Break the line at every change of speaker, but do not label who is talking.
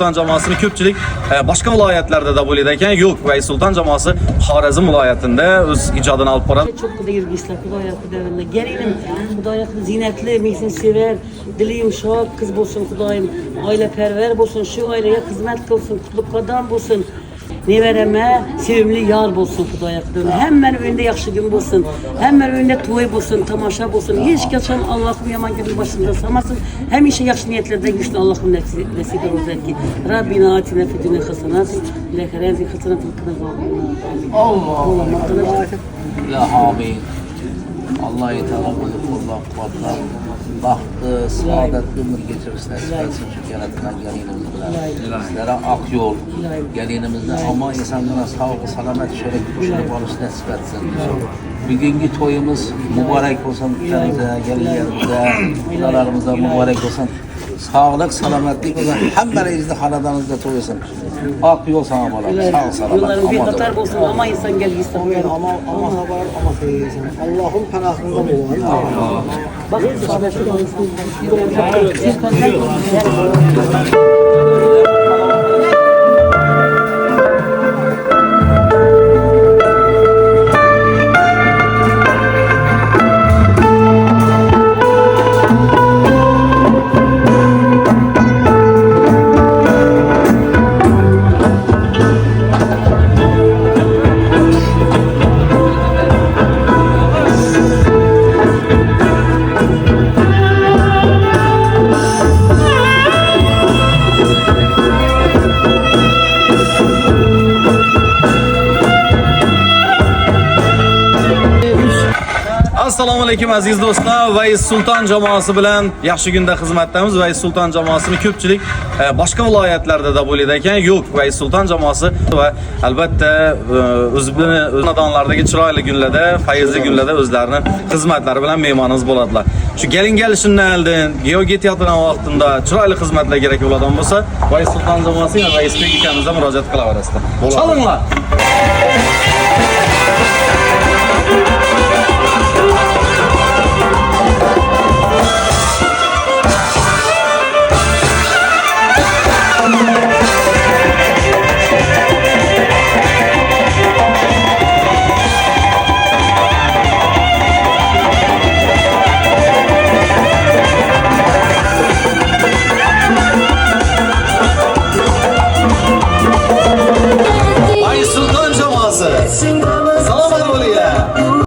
Sultan jamoasini ko'pchilik boshqa viloyatlarda da bo'lar ekan. Yo'q, Vays Sultan jamoasi Xorazm viloyatida o'z ijodini olib boradi.
Çok kadar ilgisizler, Hudoya Hudoyimda. Gelinim, Hudoya zinetli, meksin sever, dili yumuşak, kız bolsun Hudoyim, aileperver bolsun, şu aileye hizmet kılsın, kutluk adam bolsun. Nevereme sevimli yar bolsun Hudoya Hudoyim. Hemen önünde yaxşı gün bolsun, hemen önünde toy bolsun, tamaşa bolsun. Hiç geçen Allah'ım yaman günün başında samasın. Hem işe yaxşı niyetlerde güçlü Allah'ım nesibe olacak ki. Rabbina atina fi dünya hasenat, leherezi hasenat
Allah ya amin. Allah Teala bunu kullak kuatlar. Bahtı, saadet ömür geçirsin. Esmetsin şu yaratılan gelinimizle. Sizlere ak yol gelinimizle ama insanlara sağlık, selamet, şöyle düşünüp alış nasip etsin. Bugünkü toyumuz mübarek olsun ülkemize, gelinlerimize, kılalarımıza mübarek olsun. Sağlık, selametlik olsun. Hem bereizde haladanızda toy olsun. Ak yol sana bana. Sağ selamet.
Yolların bir katar olsun ama insan gel gitsin.
Ama haber ama teyzem. Allah'ın panahında bu.
Bak sahabesi de olsun.
Assalomu alaykum aziz do'stlar. Vays Sultan jamoasi bilan yaxshi kunda xizmatdamiz. Vays Sultan jamoasini ko'pchilik boshqa viloyatlarda da bo'lar ekan. Yo'q, Vays Sultan jamoasi va albatta o'z xonadonlaridagi chiroyli kunlarda, fayzli kunlarda o'zlarini xizmatlari bilan mehmonimiz bo'ladilar. Shu kelishimdan oldin, giyo ketayotgan vaqtida chiroyli xizmatlar kerak bo'ladigan bo'lsa, Vays Sultan jamoasi va Vaysbek akamizga murojaat qilaverasizlar. Chalinglar.